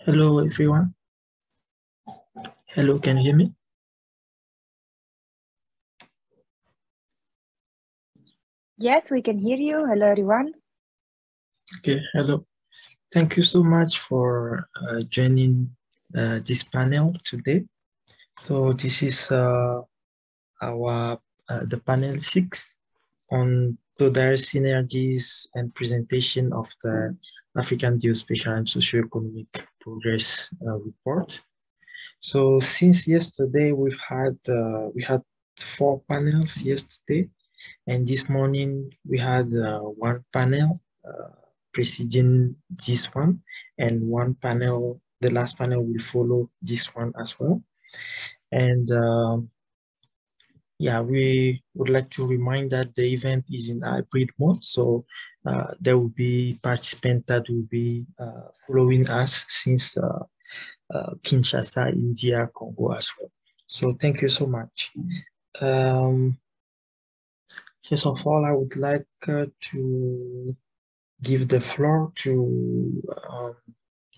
Hello, everyone. Hello, can you hear me? Yes, we can hear you. Hello, everyone. Okay, hello. Thank you so much for joining this panel today. So this is the panel 6 on Tod'Aers synergies and presentation of the African Geospatial and Socio-Economic Progress report. So since yesterday, we had 4 panels yesterday, and this morning we had one panel preceding this one, and one panel, the last panel will follow this one as well. And yeah, we would like to remind that the event is in hybrid mode, so there will be participants that will be following us since Kinshasa, India, Congo as well. So thank you so much. First of all, I would like to give the floor to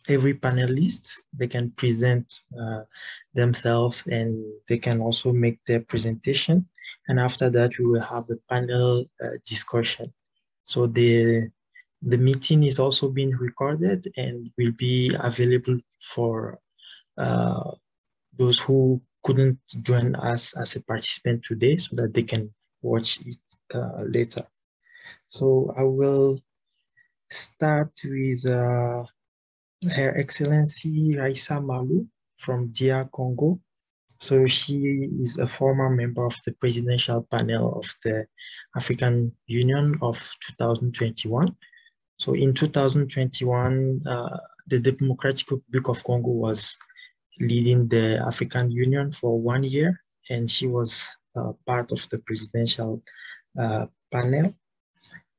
every panelist. They can present themselves and they can also make their presentation. And after that, we will have a panel discussion. So the meeting is also being recorded and will be available for those who couldn't join us as a participant today, so that they can watch it later. So I will start with Her Excellency Raissa Malou from DR Congo. So she is a former member of the presidential panel of the African Union of 2021. So in 2021, the Democratic Republic of Congo was leading the African Union for 1 year, and she was part of the presidential panel.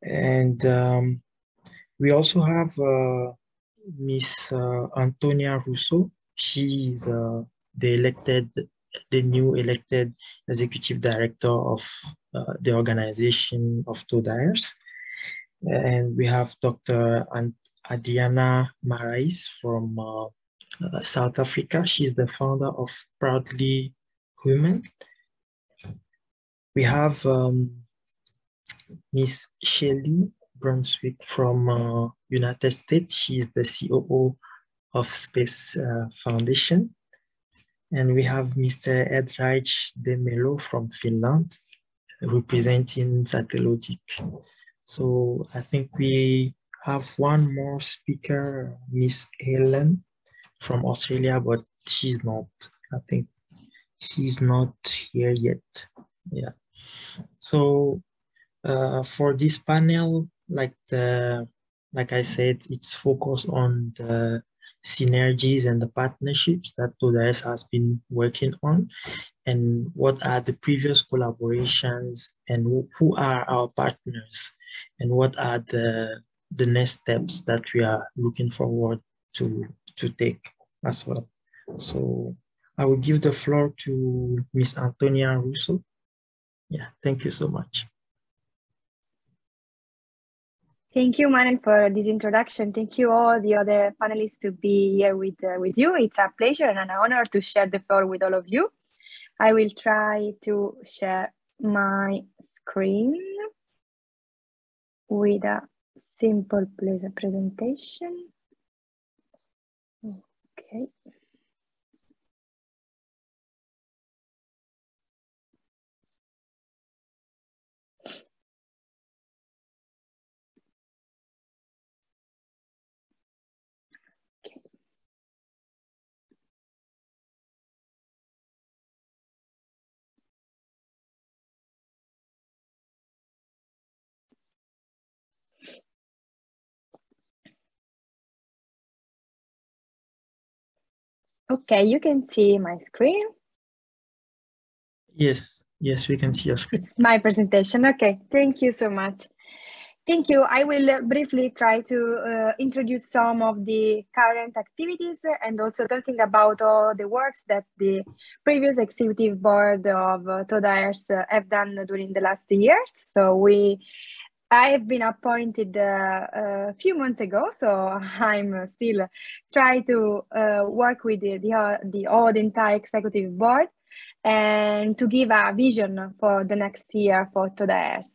And we also have Miss Antonia Rousseau. She is the new elected executive director of the organization of Tod'Aers. And we have Dr. Adriana Marais from South Africa. She's the founder of Proudly Women. We have Miss Shelley Brunswick from United States. She's the COO of Space Foundation. And we have Mr. Edrich De Melo from Finland, representing Satellogic. So I think we have one more speaker, Miss Helen from Australia, but she's not, I think she's not here yet. Yeah. So for this panel, like I said, it's focused on the synergies and the partnerships that Tod'Aers has been working on, and what are the previous collaborations, and who are our partners, and what are the next steps that we are looking forward to take as well. So I will give the floor to Miss Antonia Rousseau. Yeah, thank you so much. Thank you, Manuel, for this introduction. Thank you all the other panelists to be here with you. It's a pleasure and an honor to share the floor with all of you. I will try to share my screen with a simple presentation. Okay. Okay, you can see my screen. Yes, we can see your screen. It's my presentation. Okay, thank you so much. Thank you. I will briefly try to introduce some of the current activities and also talking about all the works that the previous executive board of Tod'Aers have done during the last years. So we I have been appointed a few months ago, so I'm still trying to work with the entire executive board and to give a vision for the next year for Tod'Aers.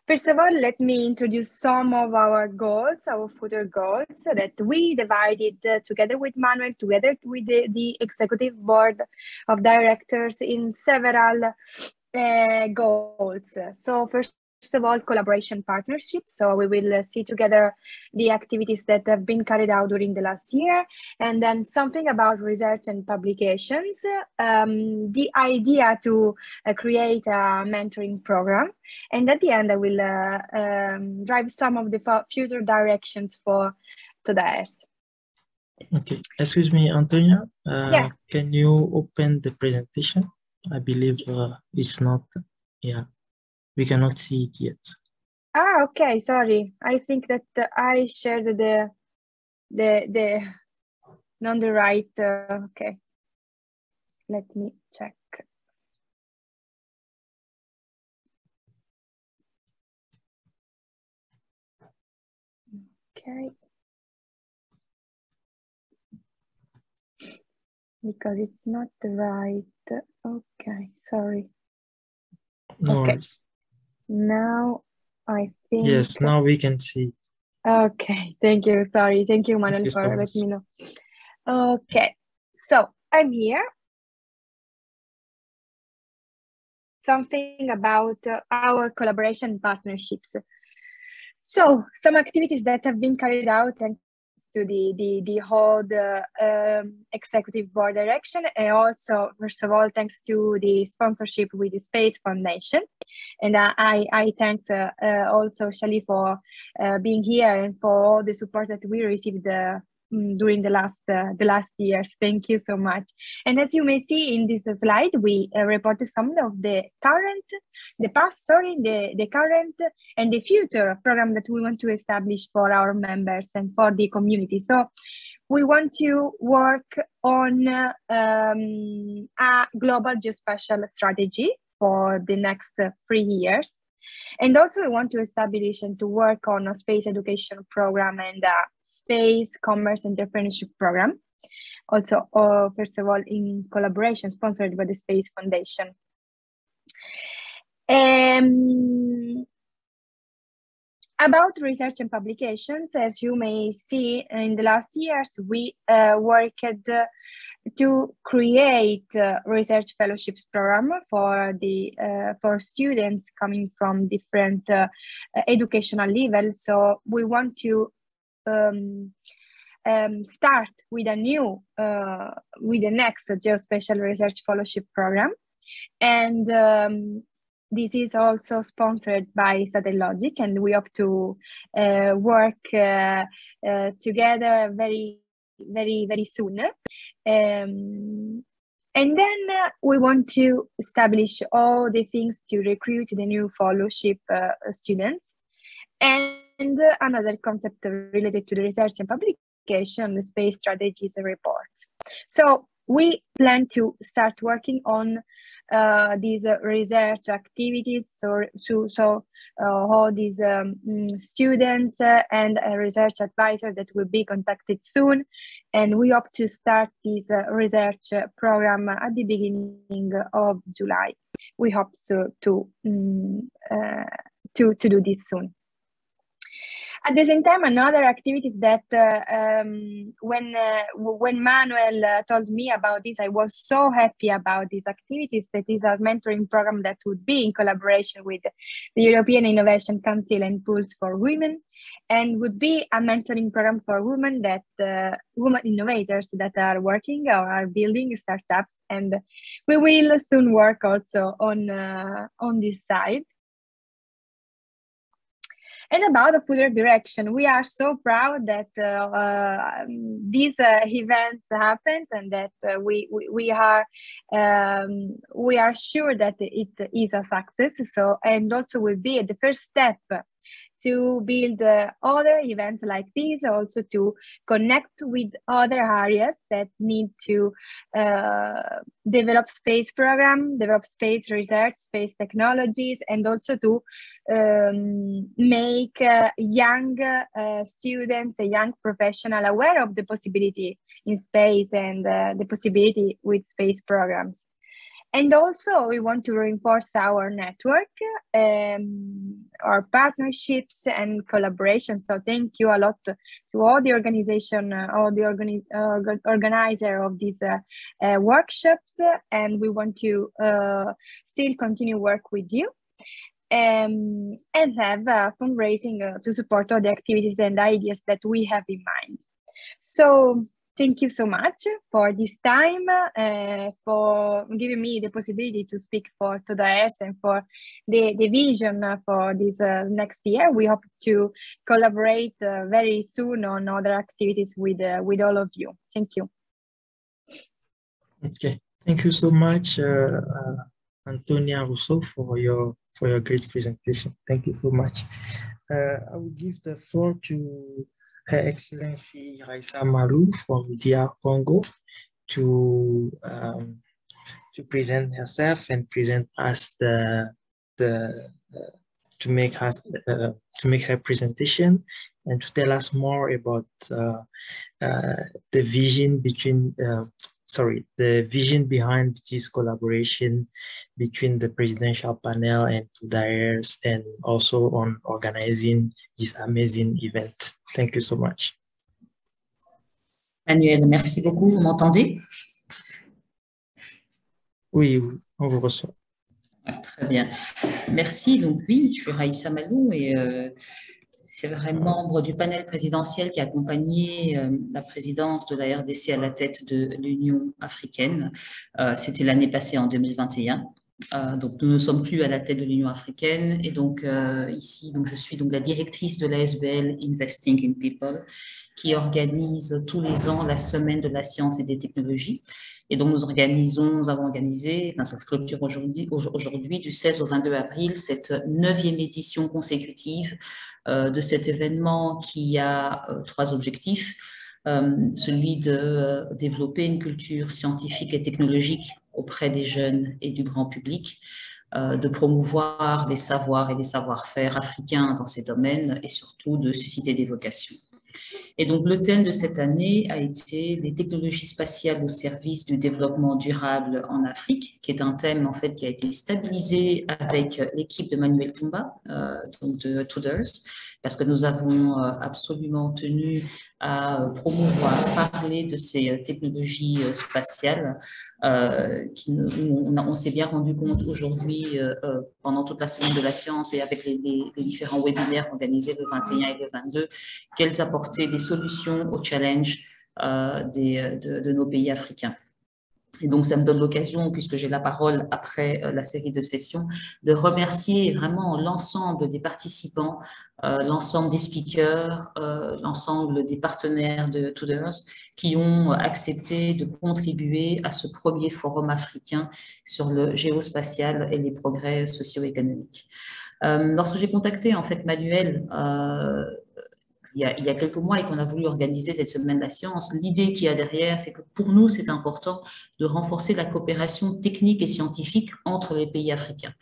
First of all, let me introduce some of our goals, our future goals that we divided together with Manuel, together with the executive board of directors in several goals. So first of all, collaboration partnership. So we will see together the activities that have been carried out during the last year, and then something about research and publications, the idea to create a mentoring program, and at the end I will drive some of the future directions for Tod'Aers. Okay, excuse me, Antonia. Yeah. Can you open the presentation? I believe it's not, yeah. We cannot see it yet. Ah, okay. Sorry. I think that I shared the not the right. Okay. Let me check. Okay. Because it's not the right. Okay. Sorry. No okay. worries. Now I think. Yes, now we can see it. Okay, thank you. Sorry, thank you, Manuel, for letting me know. Okay, so I'm here. Something about our collaboration partnerships. So some activities that have been carried out thanks to the whole executive board direction, and also first of all thanks to the sponsorship with the Space Foundation, and I thanks also Shali for being here and for all the support that we received during the last years. Thank you so much. And as you may see in this slide, we reported some of the current and the future program that we want to establish for our members and for the community. So we want to work on a global geospatial strategy for the next 3 years. And also we want to establish and to work on a space education program and a space commerce entrepreneurship program. Also, first of all, in collaboration, sponsored by the Space Foundation. About research and publications, as you may see in the last years, we worked to create research fellowships program for students coming from different educational levels. So we want to start with the next Geospatial Research Fellowship program, and this is also sponsored by Satellogic, and we hope to work together very, very, very soon. And then we want to establish all the things to recruit the new fellowship students. And another concept related to the research and publication, the space strategies report. So we plan to start working on these research activities. So all these students and a research advisor that will be contacted soon, and we hope to start this research program at the beginning of July. We hope so to do this soon. At the same time, another activity is that when Manuel told me about this, I was so happy about these activities. That is a mentoring program that would be in collaboration with the European Innovation Council and Pools for Women, and would be a mentoring program for women that women innovators that are working or are building startups, and we will soon work also on this side. And about the future direction, we are so proud that these events happen, and that we are sure that it is a success. So, and also will be the first step to build other events like this, also to connect with other areas that need to develop space program, develop space research, space technologies, and also to make young students, a young professional aware of the possibility in space and the possibility with space programs. And also we want to reinforce our network, our partnerships and collaboration. So thank you a lot to all the organization, all the organizer of these workshops. And we want to still continue work with you and have fundraising to support all the activities and ideas that we have in mind. So thank you so much for this time, for giving me the possibility to speak for Tod'Aers and for the vision for this next year. We hope to collaborate very soon on other activities with all of you. Thank you. Okay, thank you so much, Antonia Rousseau, for your great presentation. Thank you so much. I will give the floor to Her Excellency Raissa Malou from DR Congo to present herself and present us to make her presentation and to tell us more about the vision between the vision behind this collaboration between the presidential panel and Tod'Aers, and also on organizing this amazing event. Thank you so much. Manuel, merci beaucoup. Vous m'entendez? Oui, on vous reçoit. Très bien. Merci. Donc oui, je suis Raissa Malou et c'est vrai membre du panel présidentiel qui a accompagné la présidence de la RDC à la tête de l'Union africaine. C'était l'année passée en 2021. Donc nous ne sommes plus à la tête de l'Union africaine et donc ici donc je suis donc la directrice de l'ASBL Investing in People qui organise tous les ans la Semaine de la science et des technologies. Et donc, nous avons organisé, enfin, ça se clôture aujourd'hui, du 16 au 22 avril, cette 9e édition consécutive de cet événement qui a 3 objectifs. Celui de développer une culture scientifique et technologique auprès des jeunes et du grand public, de promouvoir les savoirs et les savoir-faire africains dans ces domaines et surtout de susciter des vocations. Et donc, le thème de cette année a été les technologies spatiales au service du développement durable en Afrique, qui est un thème en fait qui a été stabilisé avec l'équipe de Manuel Tumba, donc de Tod'Aers, parce que nous avons absolument tenu à promouvoir, parler de ces technologies spatiales. On s'est bien rendu compte aujourd'hui, pendant toute la semaine de la science et avec les différents webinaires organisés le 21 et le 22, qu'elles apportaient des solutions aux challenges de nos pays africains. Et donc, ça me donne l'occasion, puisque j'ai la parole après la série de sessions, de remercier vraiment l'ensemble des participants, l'ensemble des speakers, l'ensemble des partenaires de Tod'Aers qui ont accepté de contribuer à ce premier forum africain sur le géospatial et les progrès socio-économiques. Lorsque j'ai contacté en fait Manuel, il y a quelques mois et qu'on a voulu organiser cette semaine de la science, l'idée qu'il y a derrière, c'est que pour nous, c'est important de renforcer la coopération technique et scientifique entre les pays africains.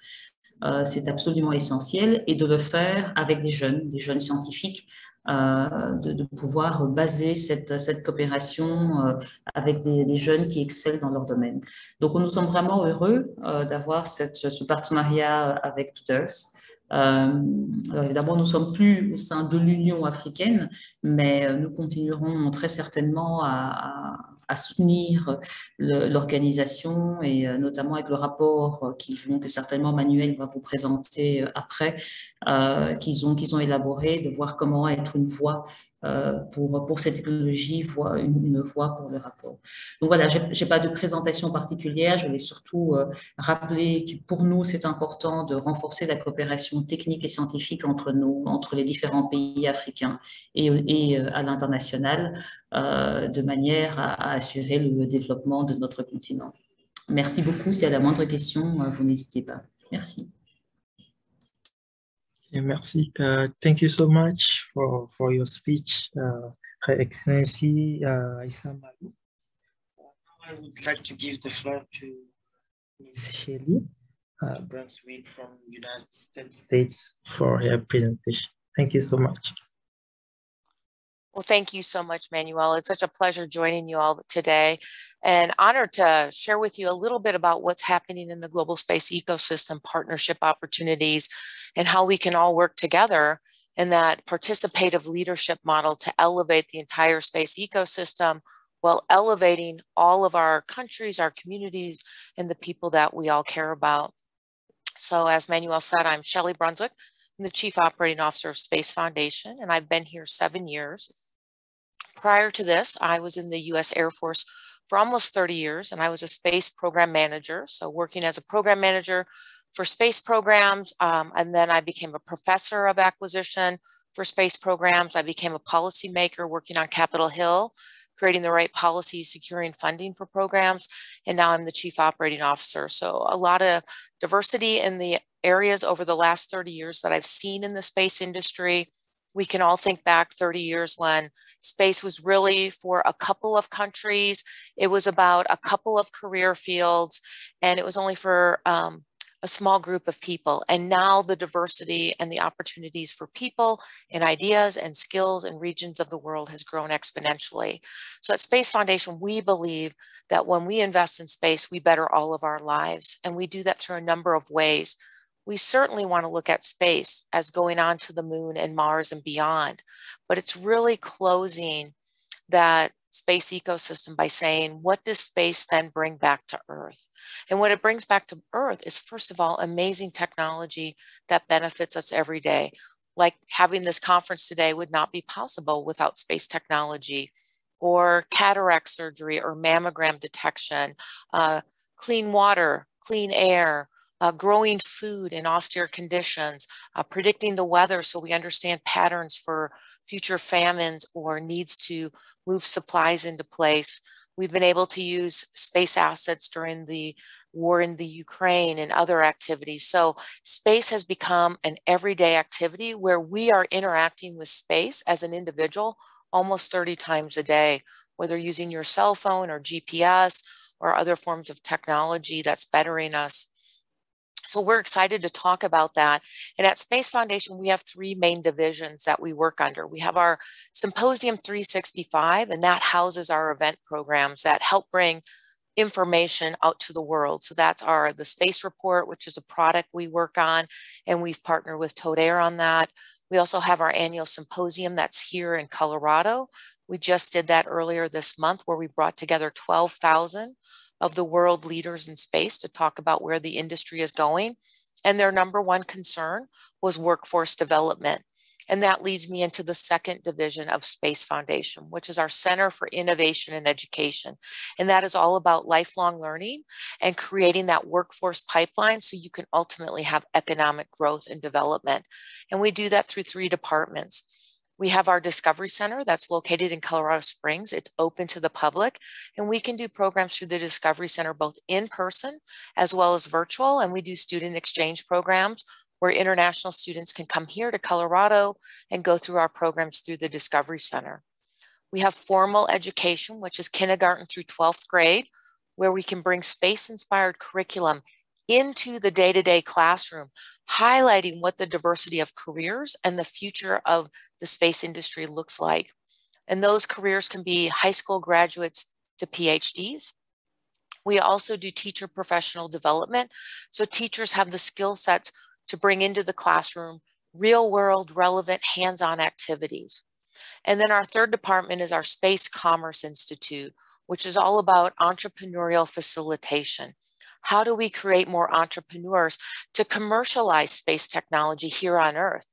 C'est absolument essentiel et de le faire avec des jeunes scientifiques, de pouvoir baser cette coopération avec des jeunes qui excellent dans leur domaine. Donc, nous sommes vraiment heureux d'avoir ce partenariat avec Tod'Aers. Alors évidemment, nous ne sommes plus au sein de l'Union africaine, mais nous continuerons très certainement à soutenir l'organisation et notamment avec le rapport que certainement Manuel va vous présenter après, qu'ils ont élaboré, de voir comment être une voix pour cette technologie, une voix pour le rapport. Donc voilà, je n'ai pas de présentation particulière, je voulais surtout rappeler que pour nous, c'est important de renforcer la coopération technique et scientifique entre les différents pays africains et à l'international, de manière à assurer le développement de notre continent. Merci beaucoup. Si à la moindre question, vous n'hésitez pas. Merci. Okay, merci. Thank you so much for your speech, Her Excellency Isamalu. I would like to give the floor to Ms. Shelley Brunswick from United States for her presentation. Thank you so much. Well, thank you so much, Manuel. It's such a pleasure joining you all today and honored to share with you a little bit about what's happening in the global space ecosystem, partnership opportunities, and how we can all work together in that participative leadership model to elevate the entire space ecosystem while elevating all of our countries, our communities, and the people that we all care about. So as Manuel said, I'm Shelley Brunswick. I'm the Chief Operating Officer of Space Foundation, and I've been here 7 years. Prior to this, I was in the U.S. Air Force for almost 30 years, and I was a space program manager, so working as a program manager for space programs, and then I became a professor of acquisition for space programs. I became a policymaker working on Capitol Hill, creating the right policies, securing funding for programs, and now I'm the Chief Operating Officer. So a lot of diversity in the areas over the last 30 years that I've seen in the space industry. We can all think back 30 years when space was really for a couple of countries. It was about a couple of career fields, and it was only for a small group of people. And now the diversity and the opportunities for people and ideas and skills and regions of the world has grown exponentially. So at Space Foundation, we believe that when we invest in space, we better all of our lives. And we do that through a number of ways. We certainly want to look at space as going on to the moon and Mars and beyond, but it's really closing that space ecosystem by saying, what does space then bring back to Earth? And what it brings back to Earth is, first of all, amazing technology that benefits us every day. Like having this conference today would not be possible without space technology, or cataract surgery or mammogram detection, clean water, clean air, growing food in austere conditions, predicting the weather so we understand patterns for future famines or needs to move supplies into place. We've been able to use space assets during the war in the Ukraine and other activities. So space has become an everyday activity where we are interacting with space as an individual almost 30 times a day, whether using your cell phone or GPS or other forms of technology that's bettering us. So we're excited to talk about that. And at Space Foundation, we have 3 main divisions that we work under. We have our Symposium 365, and that houses our event programs that help bring information out to the world. So that's the Space Report, which is a product we work on, and we've partnered with Tod'Aers on that. We also have our annual symposium that's here in Colorado. We just did that earlier this month, where we brought together 12,000 of the world leaders in space to talk about where the industry is going. And their number one concern was workforce development. And that leads me into the 2nd division of Space Foundation, which is our Center for Innovation and Education. And that is all about lifelong learning and creating that workforce pipeline so you can ultimately have economic growth and development. And we do that through 3 departments. We have our Discovery Center that's located in Colorado Springs. It's open to the public, and we can do programs through the Discovery Center both in person as well as virtual. And we do student exchange programs where international students can come here to Colorado and go through our programs through the Discovery Center. We have formal education, which is kindergarten through 12th grade, where we can bring space-inspired curriculum into the day-to-day classroom, highlighting what the diversity of careers and the future of the space industry looks like. And those careers can be high school graduates to PhDs. We also do teacher professional development. So teachers have the skill sets to bring into the classroom real world relevant hands-on activities. And then our 3rd department is our Space Commerce Institute, which is all about entrepreneurial facilitation. How do we create more entrepreneurs to commercialize space technology here on Earth?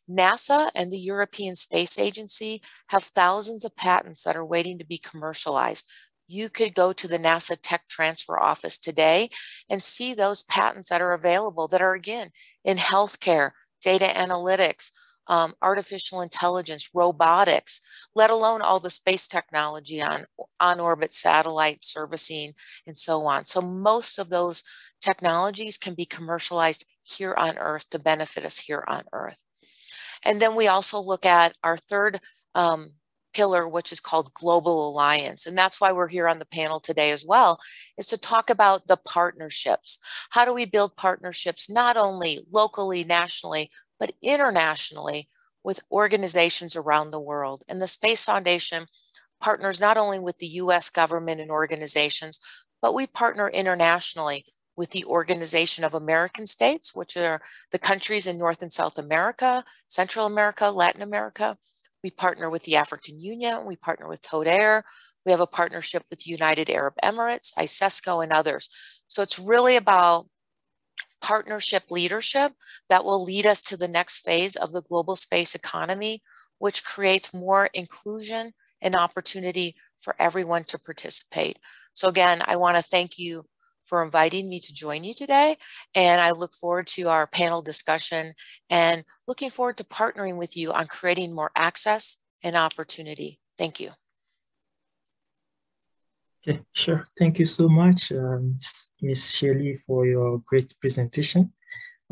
NASA and the European Space Agency have thousands of patents that are waiting to be commercialized. You could go to the NASA Tech Transfer Office today and see those patents that are available that are, again, in healthcare, data analytics, artificial intelligence, robotics, let alone all the space technology on orbit satellite servicing and so on. So most of those technologies can be commercialized here on Earth to benefit us here on Earth. And then we also look at our third pillar, which is called Global Alliance. And that's why we're here on the panel today as well, is to talk about the partnerships. How do we build partnerships not only locally, nationally, but internationally with organizations around the world? And the Space Foundation partners not only with the US government and organizations, but we partner internationally with the Organization of American States, which are the countries in North and South America, Central America, Latin America. We partner with the African Union. We partner with Tod'Aers. We have a partnership with the United Arab Emirates, ISESCO, and others. So it's really about partnership leadership that will lead us to the next phase of the global space economy, which creates more inclusion and opportunity for everyone to participate. So again, I want to thank you for inviting me to join you today. And I look forward to our panel discussion and looking forward to partnering with you on creating more access and opportunity. Thank you. Okay, sure. Thank you so much, Ms. Shelley, for your great presentation.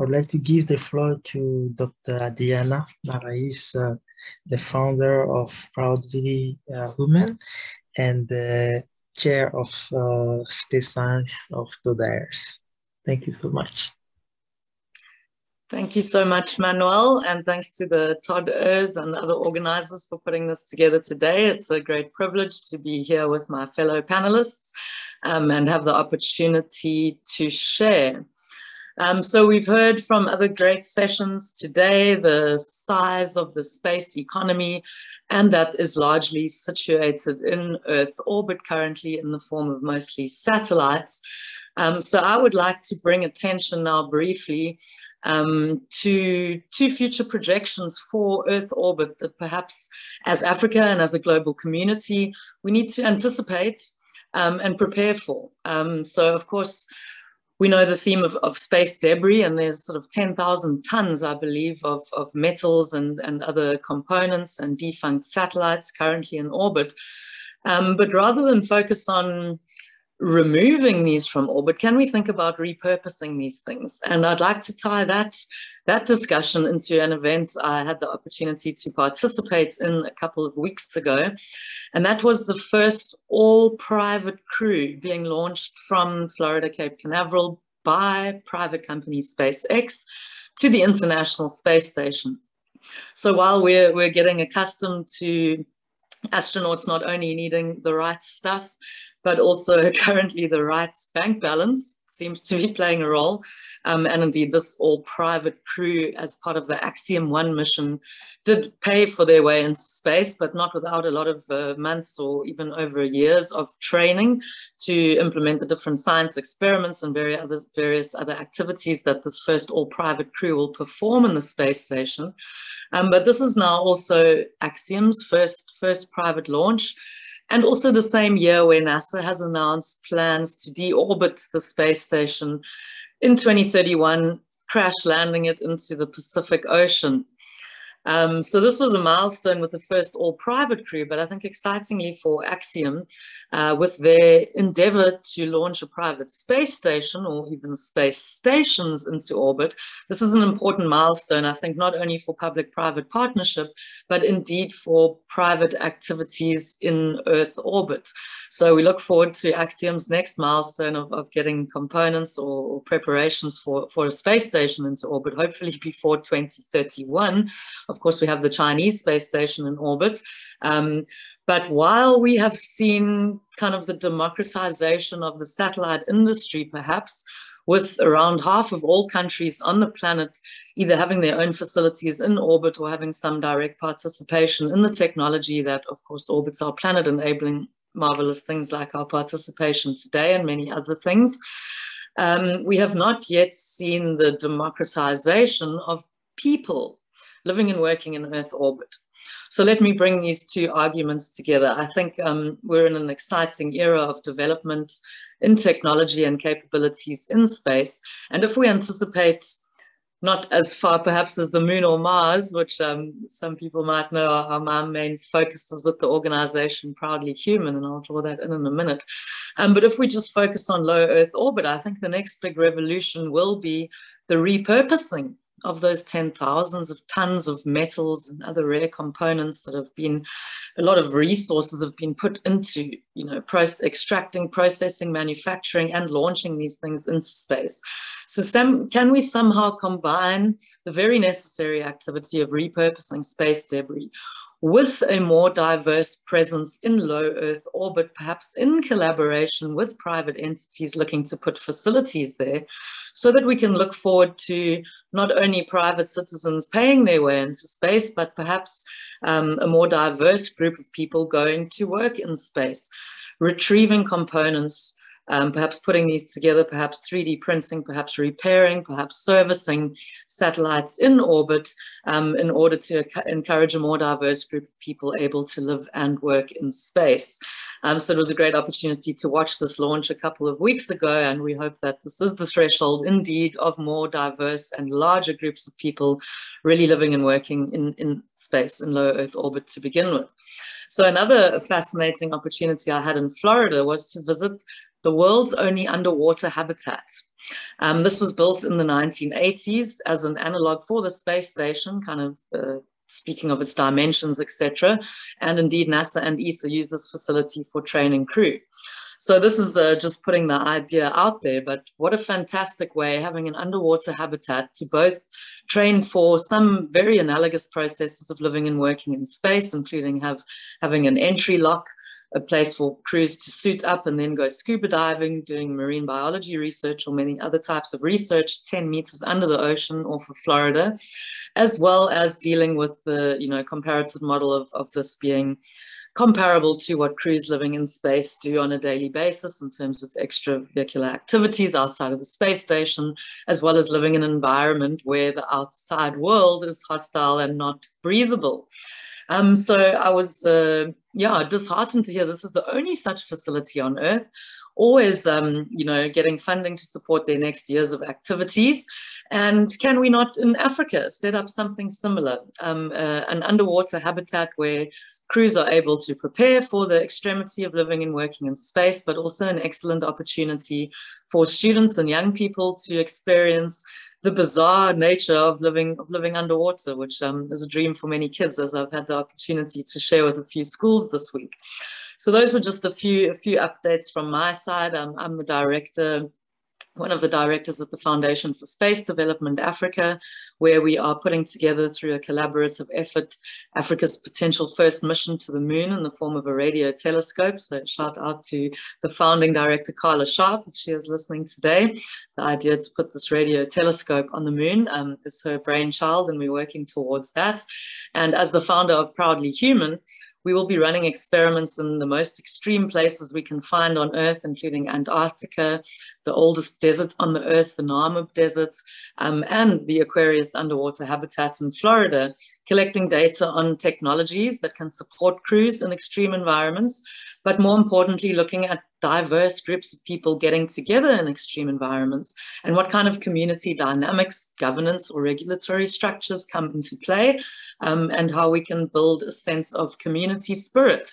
I would like to give the floor to Dr. Diana Marais, the founder of Proudly Women and the Chair of Space Science of Tod'Aers. Thank you so much. Thank you so much, Manuel, and thanks to the Tod'Aers and other organizers for putting this together today. It's a great privilege to be here with my fellow panelists and have the opportunity to share. So we've heard from other great sessions today, the size of the space economy, and that is largely situated in Earth orbit currently in the form of mostly satellites. So I would like to bring attention now briefly to two future projections for Earth orbit that perhaps as Africa and as a global community, we need to anticipate and prepare for. So of course, we know the theme of space debris, and there's sort of 10,000 tons, I believe, of metals and other components and defunct satellites currently in orbit. But rather than focus on removing these from orbit, can we think about repurposing these things? And I'd like to tie that discussion into an event I had the opportunity to participate in a couple of weeks ago. And that was the first all-private crew being launched from Florida Cape Canaveral by private company SpaceX to the International Space Station. So while we're getting accustomed to astronauts not only needing the right stuff, but also currently the right bank balance seems to be playing a role. And indeed, this all-private crew, as part of the AfGESP mission, did pay for their way into space, but not without a lot of months or even over years of training to implement the different science experiments and various other activities that this first all-private crew will perform in the space station. But this is now also AfGESP's first private launch. And also the same year where NASA has announced plans to deorbit the space station in 2031, crash landing it into the Pacific Ocean. So this was a milestone with the first all-private crew, but I think excitingly for AfGESP, with their endeavor to launch a private space station or even space stations into orbit, this is an important milestone, I think, not only for public-private partnership, but indeed for private activities in Earth orbit. So we look forward to AfGESP's next milestone of getting components or preparations for a space station into orbit, hopefully before 2031. Of course, we have the Chinese space station in orbit. But while we have seen kind of the democratization of the satellite industry, perhaps, with around half of all countries on the planet either having their own facilities in orbit or having some direct participation in the technology that, of course, orbits our planet, enabling marvelous things like our participation today and many other things, we have not yet seen the democratization of people living and working in Earth orbit. So let me bring these two arguments together. I think we're in an exciting era of development in technology and capabilities in space. And if we anticipate not as far perhaps as the moon or Mars, which some people might know are my main focuses with the organization Proudly Human, and I'll draw that in a minute. But if we just focus on low Earth orbit, I think the next big revolution will be the repurposing of those 10,000s of tons of metals and other rare components that have been, a lot of resources have been put into, you know, extracting, processing, manufacturing, and launching these things into space. So can we somehow combine the very necessary activity of repurposing space debris with a more diverse presence in low Earth orbit, perhaps in collaboration with private entities looking to put facilities there, so that we can look forward to not only private citizens paying their way into space, but perhaps a more diverse group of people going to work in space, retrieving components, perhaps putting these together, perhaps 3D printing, perhaps repairing, perhaps servicing satellites in orbit in order to encourage a more diverse group of people able to live and work in space. So it was a great opportunity to watch this launch a couple of weeks ago, and we hope that this is the threshold indeed of more diverse and larger groups of people really living and working in space, in low Earth orbit to begin with. So another fascinating opportunity I had in Florida was to visit the world's only underwater habitat. This was built in the 1980s as an analog for the space station, kind of speaking of its dimensions, etc. And indeed, NASA and ESA use this facility for training crew. So this is just putting the idea out there, but what a fantastic way, having an underwater habitat to both train for some very analogous processes of living and working in space, including having an entry lock, a place for crews to suit up and then go scuba diving, doing marine biology research or many other types of research 10 meters under the ocean off of Florida, as well as dealing with the, you know, comparative model of this being comparable to what crews living in space do on a daily basis in terms of extravehicular activities outside of the space station, as well as living in an environment where the outside world is hostile and not breathable. So I was, disheartened to hear this is the only such facility on Earth, always, you know, getting funding to support their next years of activities. And can we not in Africa set up something similar, an underwater habitat where crews are able to prepare for the extremity of living and working in space, but also an excellent opportunity for students and young people to experience the bizarre nature of living underwater, which is a dream for many kids, as I've had the opportunity to share with a few schools this week. So those were just a few updates from my side. I'm the director, one of the directors of the Foundation for Space Development Africa, where we are putting together through a collaborative effort Africa's potential first mission to the moon in the form of a radio telescope. So shout out to the founding director, Carla Sharp, if she is listening today. The idea to put this radio telescope on the moon is her brainchild, and we're working towards that. And as the founder of Proudly Human, we will be running experiments in the most extreme places we can find on Earth, including Antarctica, the oldest desert on the Earth, the Namib Desert, and the Aquarius underwater habitat in Florida, collecting data on technologies that can support crews in extreme environments, but more importantly, looking at diverse groups of people getting together in extreme environments and what kind of community dynamics, governance, or regulatory structures come into play, and how we can build a sense of community spirit,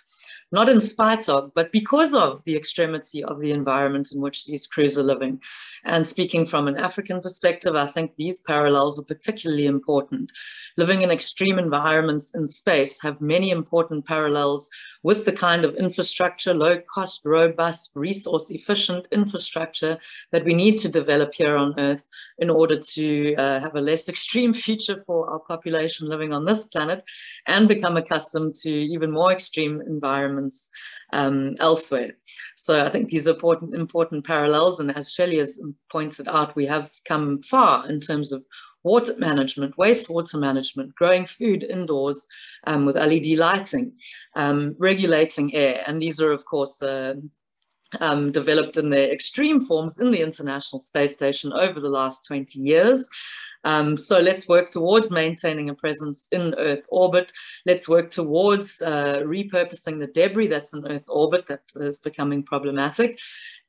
not in spite of, but because of the extremity of the environment in which these crews are living. And speaking from an African perspective, I think these parallels are particularly important. Living in extreme environments in space have many important parallels with the kind of infrastructure, low-cost, robust, resource-efficient infrastructure that we need to develop here on Earth in order to have a less extreme future for our population living on this planet and become accustomed to even more extreme environments elsewhere. So I think these are important parallels, and as Shelley has pointed out, we have come far in terms of water management, wastewater management, growing food indoors with LED lighting, regulating air. And these are, of course, developed in their extreme forms in the International Space Station over the last 20 years. So let's work towards maintaining a presence in Earth orbit. Let's work towards repurposing the debris that's in Earth orbit that is becoming problematic.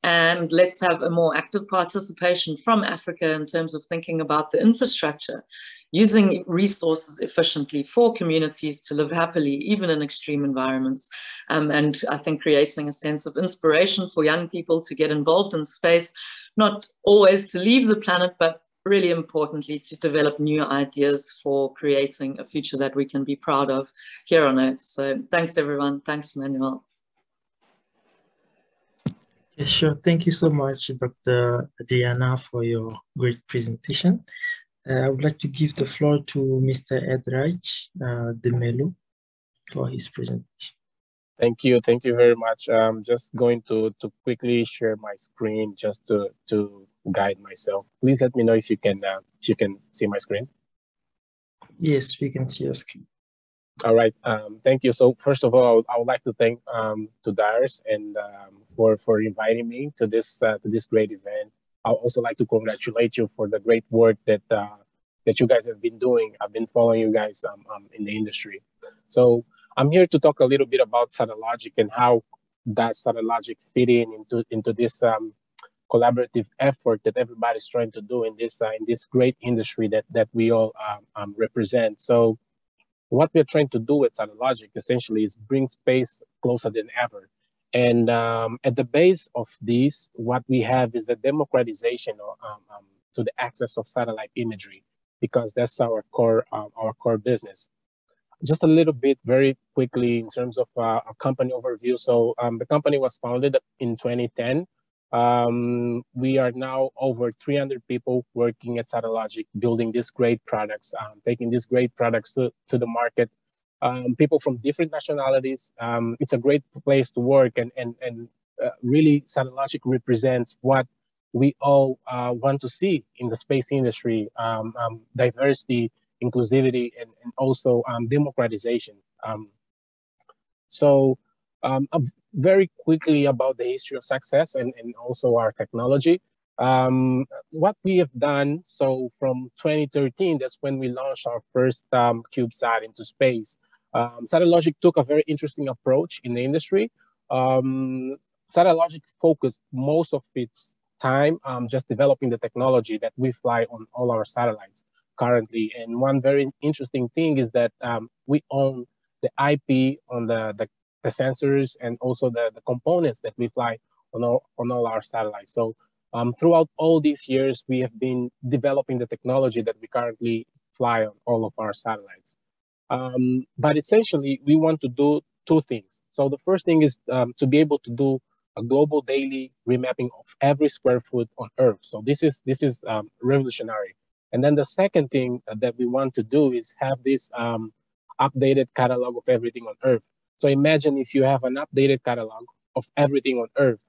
And let's have a more active participation from Africa in terms of thinking about the infrastructure, using resources efficiently for communities to live happily, even in extreme environments. And I think creating a sense of inspiration for young people to get involved in space, not always to leave the planet, but really importantly, to develop new ideas for creating a future that we can be proud of here on Earth. So thanks, everyone. Thanks, Manuel. Yeah, sure. Thank you so much, Dr. Adriana, for your great presentation. I would like to give the floor to Mr. Edraj de Melo for his presentation. Thank you very much. I'm just going to quickly share my screen just to guide myself. Please let me know if you can see my screen. Yes, we can see your screen. All right. Thank you. So first of all, I would like to thank Tod'Aers and for inviting me to this great event. I would also like to congratulate you for the great work that you guys have been doing. I've been following you guys in the industry. So I'm here to talk a little bit about Satellogic and how does Satellogic fit into this collaborative effort that everybody's trying to do in this great industry that we all represent. So what we're trying to do with Satellogic essentially is bring space closer than ever. And at the base of this, what we have is the democratization to the access of satellite imagery, because that's our core business. Just a little bit very quickly in terms of a company overview. So the company was founded in 2010. We are now over 300 people working at Satellogic, building these great products, taking these great products to the market. People from different nationalities. It's a great place to work, and really Satellogic represents what we all want to see in the space industry: diversity, inclusivity, and also democratization. Very quickly about the history of success and also our technology. What we have done, so from 2013, that's when we launched our first CubeSat into space. Satellogic took a very interesting approach in the industry. Satellogic focused most of its time just developing the technology that we fly on all our satellites currently. And one very interesting thing is that we own the IP on the sensors and also the components that we fly on all our satellites. So throughout all these years, we have been developing the technology that we currently fly on all of our satellites. But essentially, we want to do two things. So the first thing is to be able to do a global daily remapping of every square foot on Earth. So this is revolutionary. And then the second thing that we want to do is have this updated catalog of everything on Earth. So imagine if you have an updated catalog of everything on Earth.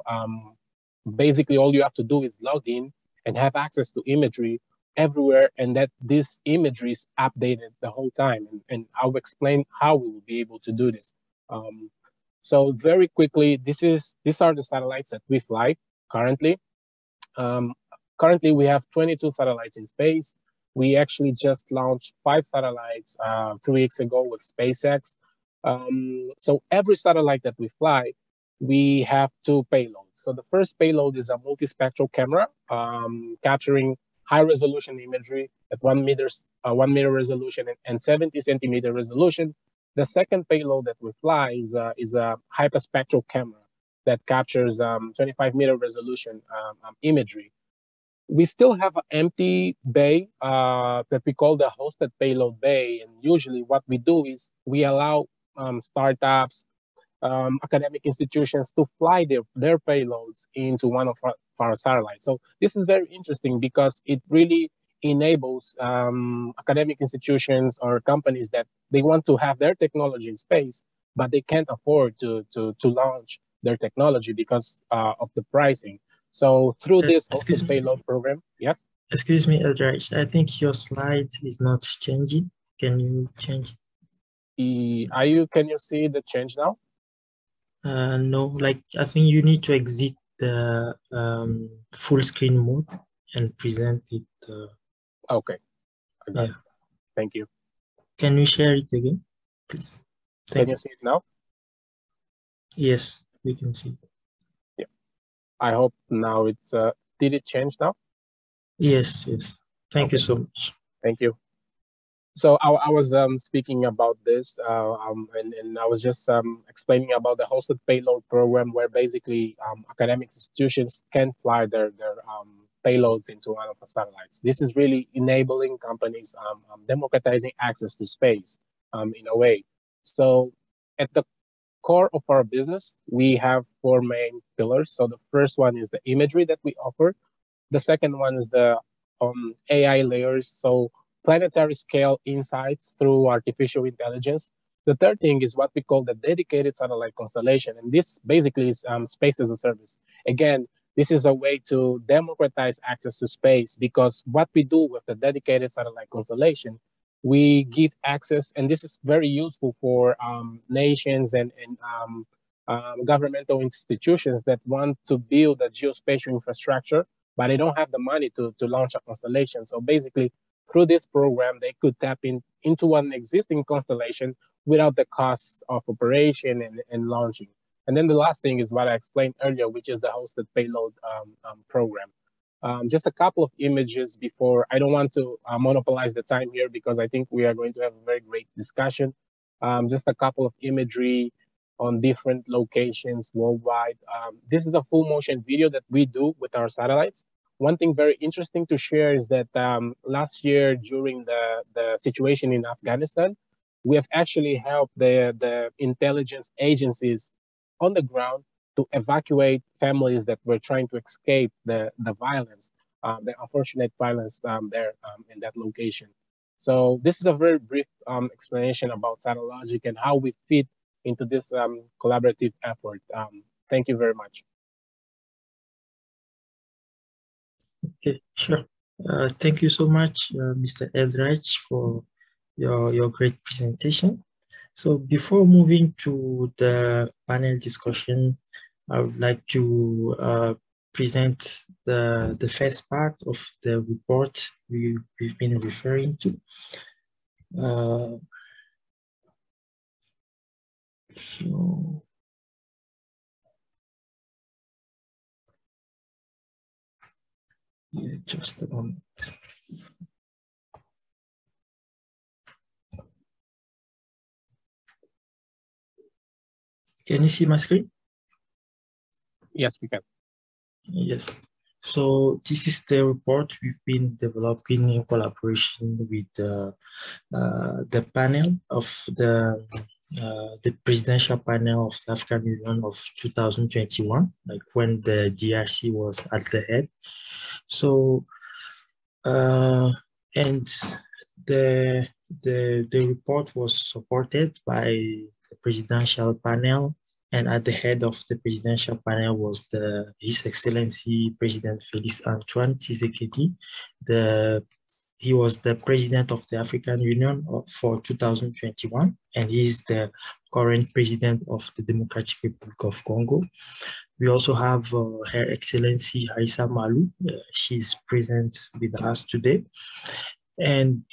Basically, all you have to do is log in and have access to imagery everywhere, and that this imagery is updated the whole time. And I'll explain how we will be able to do this. So very quickly, these are the satellites that we fly currently. Currently, we have 22 satellites in space. We actually just launched 5 satellites 3 weeks ago with SpaceX. So every satellite that we fly, we have 2 payloads. So the first payload is a multispectral camera capturing high resolution imagery at 1 meter resolution and 70 centimeter resolution. The second payload that we fly is a hyperspectral camera that captures 25 meter resolution imagery. We still have an empty bay that we call the hosted payload bay. And usually what we do is we allow startups, academic institutions to fly their payloads into one of our satellites. So this is very interesting because it really enables academic institutions or companies that they want to have their technology in space, but they can't afford to launch their technology because of the pricing. So through this hosted payload program, yes? Excuse me, Eldridge, I think your slide is not changing. Can you change? Can you see the change now? No, like I think you need to exit the full screen mode and present it. Okay, I got it. Thank you. Can you share it again, please? Can you see it now? Yes, we can see it. Yeah, I hope now it's, did it change now? Yes. Thank you so much. Thank you. So I was speaking about this, and I was just explaining about the hosted payload program, where basically academic institutions can fly their payloads into one of the satellites. This is really enabling companies, democratizing access to space in a way. So at the core of our business, we have 4 main pillars. So the first one is the imagery that we offer. The second one is the AI layers, so planetary scale insights through artificial intelligence. The third thing is what we call the dedicated satellite constellation. And this basically is space as a service. Again, this is a way to democratize access to space, because what we do with the dedicated satellite constellation, we give access, and this is very useful for nations and governmental institutions that want to build a geospatial infrastructure, but they don't have the money to launch a constellation. So basically, through this program, they could tap into an existing constellation without the costs of operation and launching. And then the last thing is what I explained earlier, which is the hosted payload program. Just a couple of images before, I don't want to monopolize the time here because I think we are going to have a very great discussion. Just a couple of imagery on different locations worldwide. This is a full motion video that we do with our satellites. One thing very interesting to share is that last year during the situation in Afghanistan, we have actually helped the intelligence agencies on the ground to evacuate families that were trying to escape the violence, the unfortunate violence there in that location. So this is a very brief explanation about Satellogic and how we fit into this collaborative effort. Thank you very much. Okay, sure. Thank you so much, Mr. Eldridge, for your great presentation. So before moving to the panel discussion, I would like to present the first part of the report we've been referring to. So yeah, just a moment. Can you see my screen? Yes, we can. Yes. So this is the report we've been developing in collaboration with the panel of the presidential panel of the African Union of 2021, like when the DRC was at the head. So and the report was supported by the presidential panel, and at the head of the presidential panel was His Excellency President Félix Antoine Tshisekedi. He was the president of the African Union for 2021, and he's the current president of the Democratic Republic of Congo. We also have Her Excellency Harissa Malou. She's present with us today. And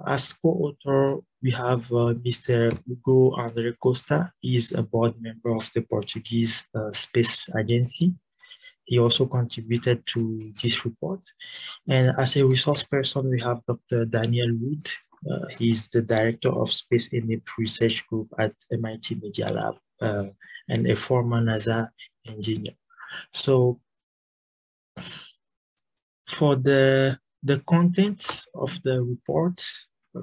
as co-author, we have Mr. Hugo André Costa. He's a board member of the Portuguese Space Agency. He also contributed to this report. And as a resource person, we have Dr. Daniel Wood. He's the director of Space Enable Research Group at MIT Media Lab and a former NASA engineer. So for the contents of the report,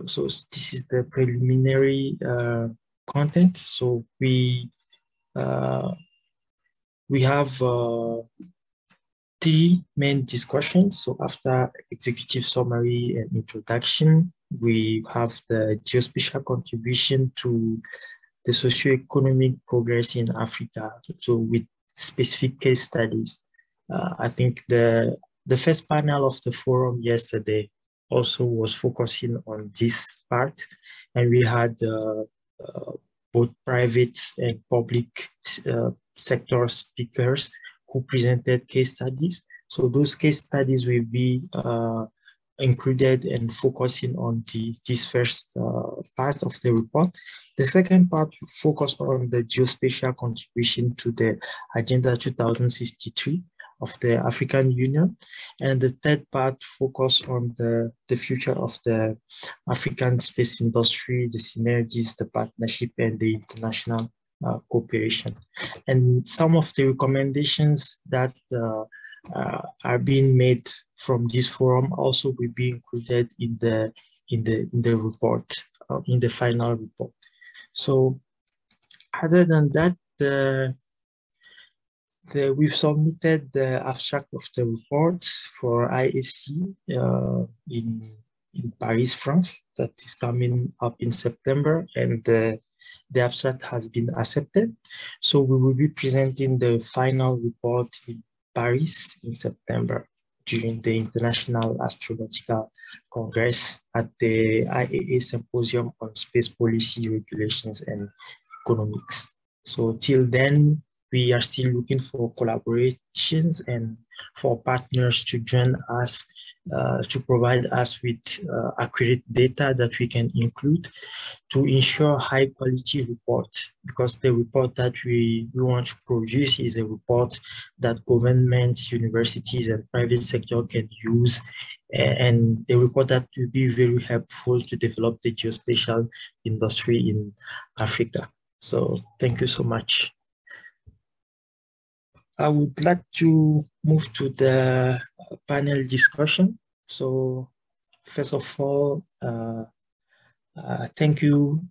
so this is the preliminary content. So we have 3 main discussions. So after executive summary and introduction, we have the geospatial contribution to the socio-economic progress in Africa, so with specific case studies. I think the first panel of the forum yesterday also was focusing on this part, and we had both private and public sector speakers who presented case studies. So those case studies will be included and focusing on this first part of the report. The second part focused on the geospatial contribution to the Agenda 2063 of the African Union. And the third part focused on the future of the African space industry, the synergies, the partnership, and the international cooperation. And some of the recommendations that are being made from this forum also will be included in the report, in the final report. So other than that, we've submitted the abstract of the report for IAC in Paris, France, that is coming up in September, and the abstract has been accepted. So we will be presenting the final report in Paris in September during the International Astronautical Congress at the IAA Symposium on Space Policy, Regulations, and Economics. So till then, we are still looking for collaborations and for partners to join us, to provide us with accurate data that we can include to ensure high quality reports, because the report that we want to produce is a report that governments, universities, and private sector can use, and a report that will be very helpful to develop the geospatial industry in Africa. So thank you so much. I would like to move to the panel discussion. So first of all, thank you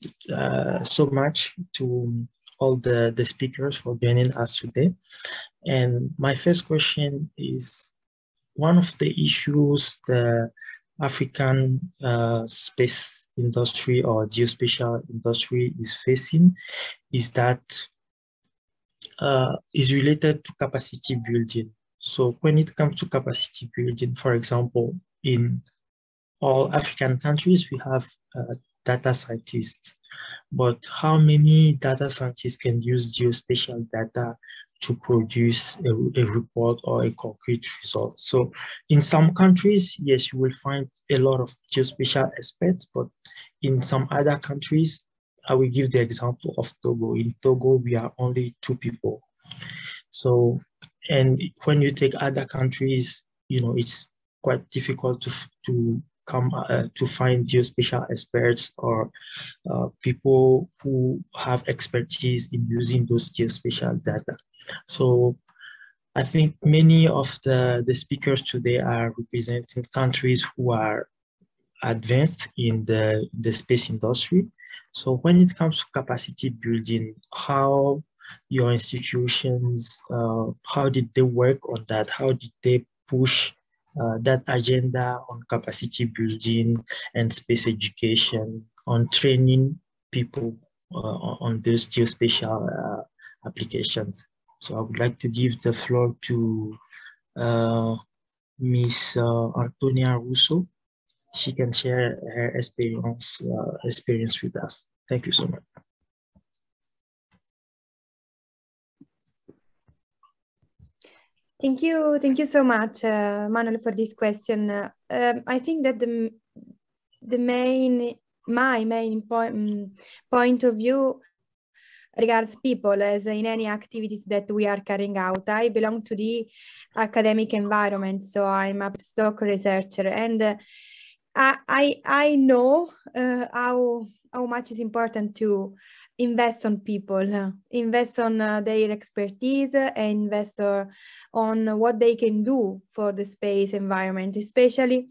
so much to all the speakers for joining us today. And my first question is, one of the issues the African space industry or geospatial industry is facing is that is related to capacity building. So when it comes to capacity building, for example, in all African countries, we have data scientists, but how many data scientists can use geospatial data to produce a report or a concrete result? So in some countries, yes, you will find a lot of geospatial experts, but in some other countries, I will give the example of Togo. In Togo, we are only 2 people. So, and when you take other countries, you know, it's quite difficult to come to find geospatial experts or people who have expertise in using those geospatial data. So I think many of the speakers today are representing countries who are advanced in the space industry. So when it comes to capacity building, how your institutions, how did they work on that? How did they push that agenda on capacity building and space education, on training people on those geospatial applications? So I would like to give the floor to Ms. Antonia Russo. She can share her experience with us. Thank you so much. Thank you so much, Manuel, for this question. I think that my main point of view regards people, as in any activities that we are carrying out. I belong to the academic environment, so I'm a postdoc researcher, and I know how much is important to invest on people, invest on their expertise, and invest on what they can do for the space environment. Especially,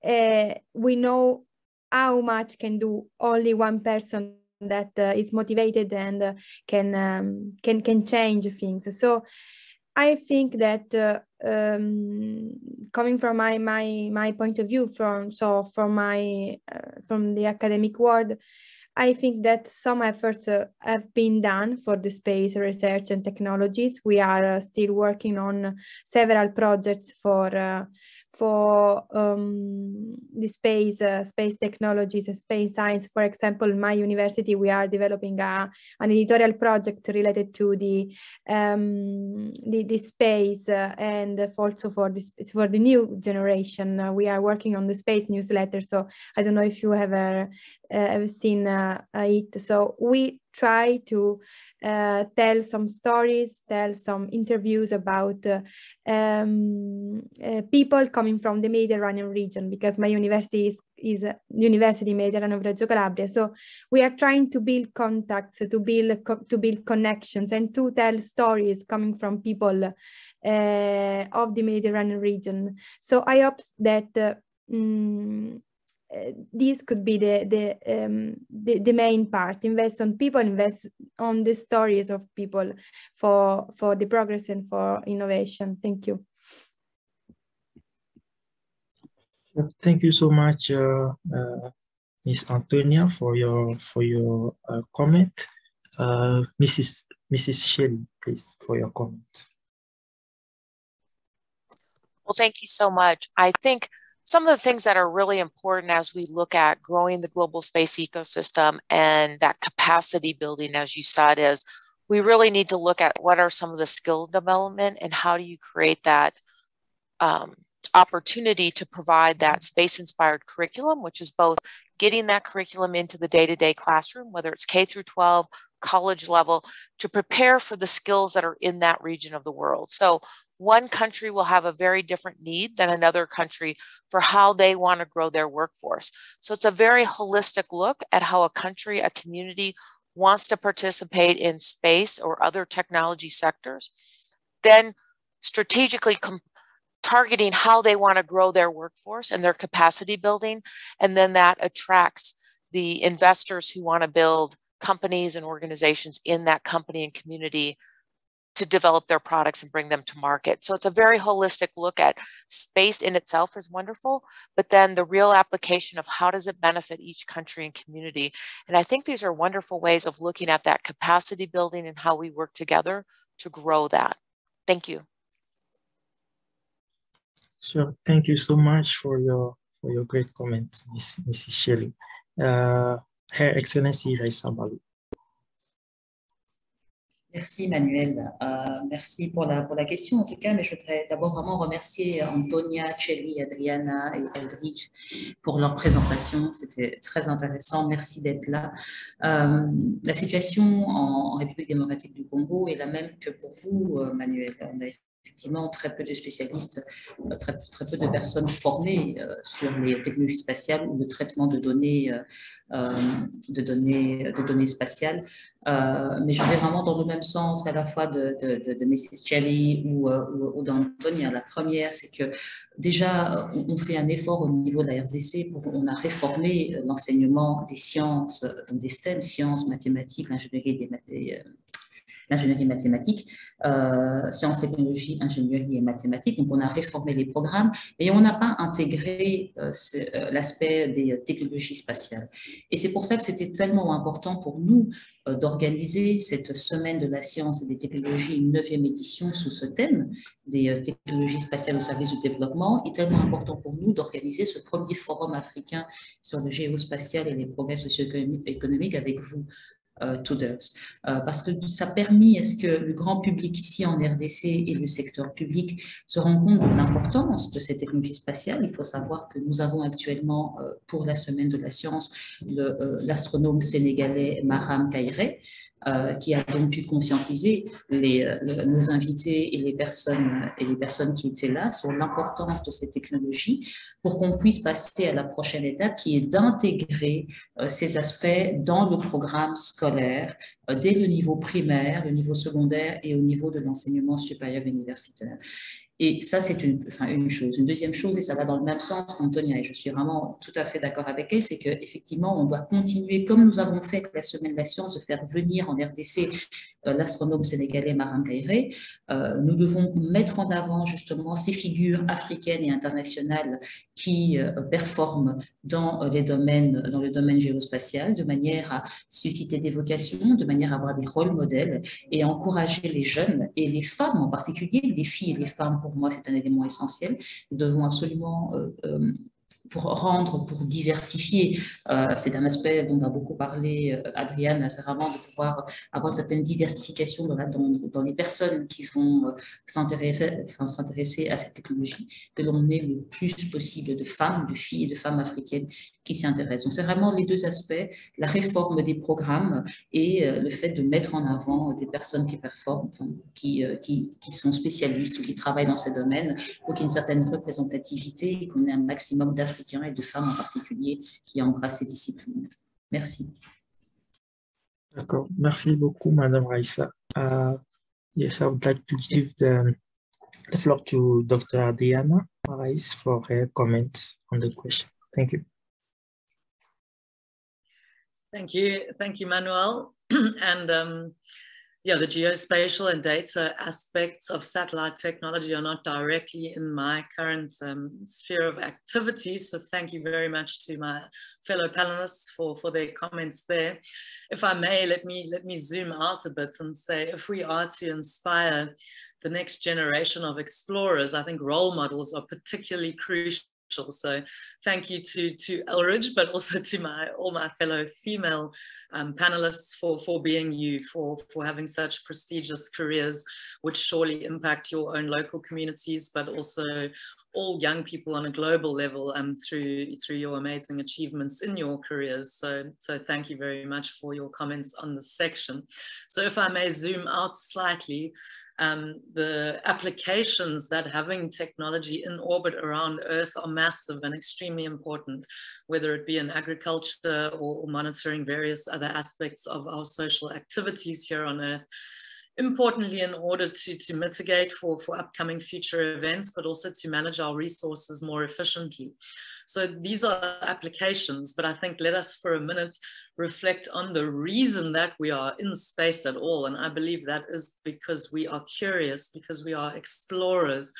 we know how much can do only one person that is motivated and can change things. So I think that coming from my point of view, from the academic world, I think that some efforts have been done for the space research and technologies. We are still working on several projects for the space technologies and space science. For example, in my university, we are developing an editorial project related to the space, and also for the new generation. We are working on the space newsletter. So I don't know if you have seen it. So we try to tell some stories, tell some interviews about people coming from the Mediterranean region, because my university is University Mediterraneo of Reggio Calabria. So we are trying to build contacts, to build connections, and to tell stories coming from people of the Mediterranean region. So I hope that this could be the main part. Invest on people, invest on the stories of people for the progress and for innovation. Thank you. Thank you so much, Ms. Antonia, for your comment. Mrs. Shelley, please, for your comment. Well, thank you so much. I think some of the things that are really important as we look at growing the global space ecosystem and that capacity building, as you said, is we really need to look at what are some of the skill development and how do you create that opportunity to provide that space-inspired curriculum, which is both getting that curriculum into the day-to-day classroom, whether it's K through 12, college level, to prepare for the skills that are in that region of the world. So one country will have a very different need than another country for how they want to grow their workforce. So it's a very holistic look at how a country, a community wants to participate in space or other technology sectors, then strategically targeting how they want to grow their workforce and their capacity building. And then that attracts the investors who want to build companies and organizations in that company and community to develop their products and bring them to market. So it's a very holistic look at space in itself is wonderful, but then the real application of how does it benefit each country and community. And I think these are wonderful ways of looking at that capacity building and how we work together to grow that. Thank you. Sure. Thank you so much for your great comment, Mrs. Shelley. Her Excellency Raissa Balou. Merci Manuel, merci pour la question en tout cas, mais je voudrais d'abord vraiment remercier Antonia, Shelley, Adriana et Eldridge pour leur présentation, c'était très intéressant, merci d'être là. La situation en République démocratique du Congo est la même que pour vous Manuel, on a effectivement très peu de spécialistes, très peu de personnes formées sur les technologies spatiales ou le traitement de données spatiales. Mais je vais vraiment dans le même sens qu'à la fois de Mrs. Shelley ou d'Antonia. La première, c'est que déjà, on fait un effort au niveau de la RDC on a réformé l'enseignement des sciences, donc des STEM, sciences, mathématiques, l'ingénierie mathématique, sciences, technologies, ingénierie et mathématiques. Donc, on a réformé les programmes et on n'a pas intégré l'aspect des technologies spatiales. Et c'est pour ça que c'était tellement important pour nous d'organiser cette semaine de la science et des technologies, une 9e édition sous ce thème des technologies spatiales au service du développement. Il est tellement important pour nous d'organiser ce premier forum africain sur le géospatial et les progrès socio-économiques avec vous, Tod'Aers, parce que ça a permis à ce que le grand public ici en RDC et le secteur public se rendent compte de l'importance de ces technologies spatiales. Il faut savoir que nous avons actuellement pour la semaine de la science l'astronome sénégalais Maram Kairé, qui a donc pu conscientiser nos invités et les personnes qui étaient là sur l'importance de ces technologies pour qu'on puisse passer à la prochaine étape qui est d'intégrer ces aspects dans le programme scolaire dès le niveau primaire, le niveau secondaire et au niveau de l'enseignement supérieur universitaire. Et ça, c'est une chose. Une deuxième chose, et ça va dans le même sens qu'Antonia, et je suis vraiment tout à fait d'accord avec elle, c'est qu'effectivement, on doit continuer, comme nous avons fait avec la Semaine de la Science, de faire venir en RDC l'astronome sénégalais Maram Kairé. Nous devons mettre en avant justement ces figures africaines et internationales qui performent dans le domaine géospatial, de manière à susciter des vocations, de manière à avoir des rôles modèles et à encourager les jeunes et les femmes en particulier, les filles et les femmes. Pour moi, c'est un élément essentiel. Nous devons absolument, pour diversifier, c'est un aspect dont a beaucoup parlé Adriane, c'est vraiment de pouvoir avoir certaine diversification dans les personnes qui vont s'intéresser à cette technologie, que l'on ait le plus possible de femmes, de filles et de femmes africaines qui s'y intéressent. Donc, c'est vraiment les deux aspects, la réforme des programmes et le fait de mettre en avant des personnes qui performent, qui sont spécialistes ou qui travaillent dans ces domaines pour qu'il y ait une certaine représentativité et qu'on ait un maximum d'Africains et de femmes en particulier qui embrassent ces disciplines. Merci. D'accord. Merci beaucoup, Madame Raissa. Yes, I would like to give the the floor to Dr. Adriana Marais for her comments on the question. Thank you. Thank you, Manuel. And yeah, the geospatial and data aspects of satellite technology are not directly in my current sphere of activity. So thank you very much to my fellow panelists for their comments there. If I may, let me zoom out a bit and say, if we are to inspire the next generation of explorers, I think role models are particularly crucial. So thank you to Elridge, but also to all my fellow female panelists for being you, for having such prestigious careers, which surely impact your own local communities, but also all young people on a global level through your amazing achievements in your careers. So thank you very much for your comments on this section. So if I may zoom out slightly, the applications that having technology in orbit around Earth are massive and extremely important, whether it be in agriculture or monitoring various other aspects of our social activities here on Earth. Importantly, in order to mitigate for upcoming future events, but also to manage our resources more efficiently. So these are applications, but I think let us for a minute reflect on the reason that we are in space at all. And I believe that is because we are curious, because we are explorers.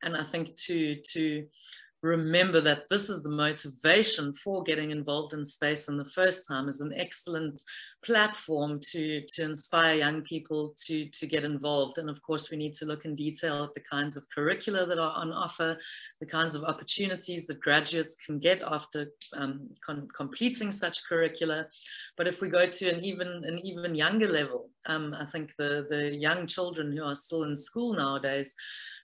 And I think to remember that this is the motivation for getting involved in space in the first time is an excellent platform to inspire young people to get involved. And of course, we need to look in detail at the kinds of curricula that are on offer, the kinds of opportunities that graduates can get after completing such curricula. But if we go to an even younger level, I think the young children who are still in school nowadays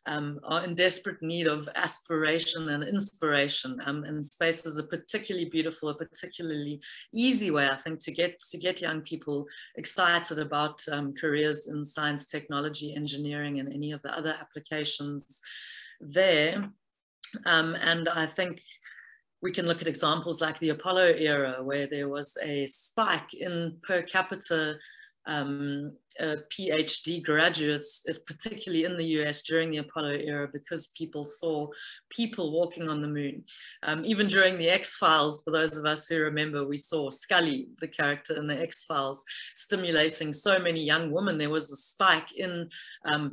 are in desperate need of aspiration and inspiration, and space is a particularly beautiful, a particularly easy way, I think, to get young people excited about careers in science, technology, engineering, and any of the other applications there. And I think we can look at examples like the Apollo era, where there was a spike in per capita PhD graduates, is particularly in the US during the Apollo era, because people saw people walking on the moon. Even during the X-Files, for those of us who remember, we saw Scully, the character in the X-Files, stimulating so many young women. There was a spike in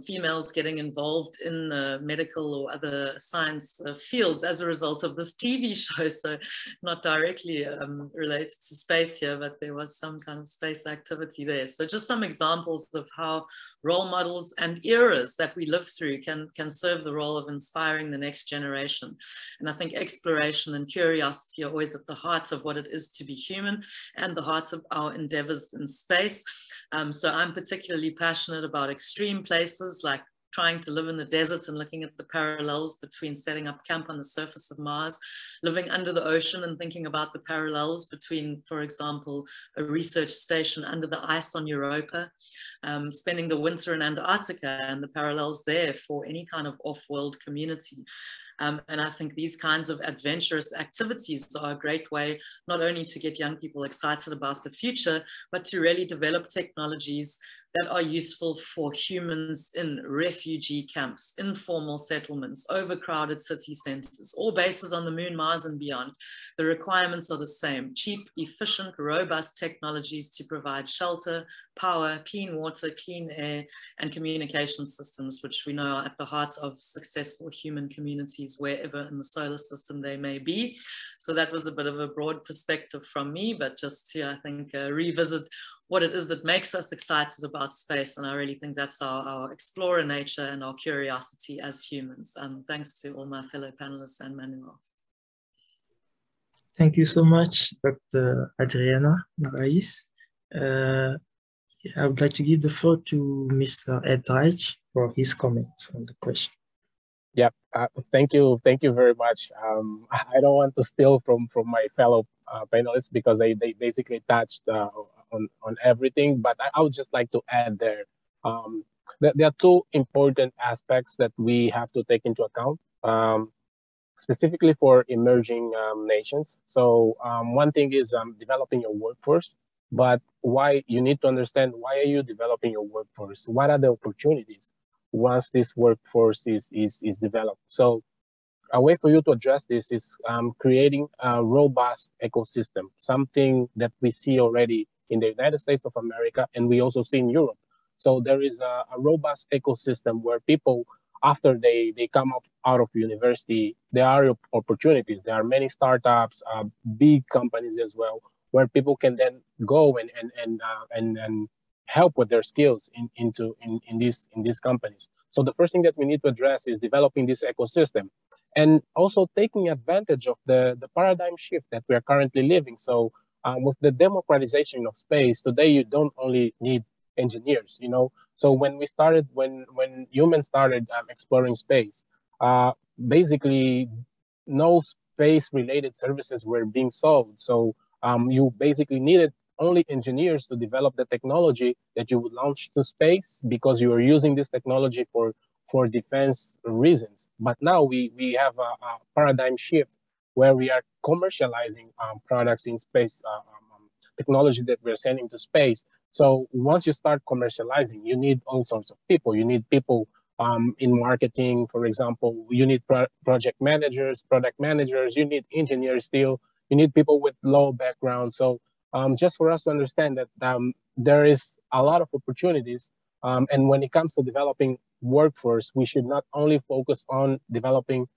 females getting involved in medical or other science fields as a result of this TV show. So not directly related to space here, but there was some kind of space activity there. So just some examples of how role models and eras that we live through can serve the role of inspiring the next generation. And I think exploration and curiosity are always at the heart of what it is to be human and the heart of our endeavors in space. So I'm particularly passionate about extreme places like trying to live in the desert and looking at the parallels between setting up camp on the surface of Mars, living under the ocean and thinking about the parallels between, for example, a research station under the ice on Europa, spending the winter in Antarctica and the parallels there for any kind of off-world community. And I think these kinds of adventurous activities are a great way not only to get young people excited about the future, but to really develop technologies that are useful for humans in refugee camps, informal settlements, overcrowded city centers, or bases on the moon, Mars, and beyond. The requirements are the same: cheap, efficient, robust technologies to provide shelter, power, clean water, clean air, and communication systems, which we know are at the heart of successful human communities wherever in the solar system they may be. So that was a bit of a broad perspective from me, but just to, I think, revisit what it is that makes us excited about space. And I really think that's our explorer nature and our curiosity as humans. Thanks to all my fellow panelists and Manuel. Thank you so much, Dr. Adriana Marais. I would like to give the floor to Mr. Edrich for his comments on the question. Yep, thank you very much. I don't want to steal from my fellow panelists because they basically touched on everything, but I would just like to add there. There are two important aspects that we have to take into account, specifically for emerging nations. So one thing is developing your workforce, but why you need to understand, why are you developing your workforce? What are the opportunities? once this workforce is developed. So a way for you to address this is creating a robust ecosystem, something that we see already in the United States of America, and we also see in Europe. So there is a robust ecosystem where people, after they come up out of university, there are opportunities. There are many startups, big companies as well, where people can then go and help with their skills in these companies. So the first thing that we need to address is developing this ecosystem, and also taking advantage of the paradigm shift that we are currently living. So with the democratization of space, today you don't only need engineers, you know. So when humans started exploring space, basically no space-related services were being sold. So you basically needed only engineers to develop the technology that you would launch to space, because you are using this technology for defense reasons. But now we have a paradigm shift where we are commercializing products in space, technology that we're sending to space. So once you start commercializing, you need all sorts of people. You need people in marketing, for example. You need project managers, product managers. You need engineers still. You need people with low background. So just for us to understand that there is a lot of opportunities. And when it comes to developing workforce, we should not only focus on developing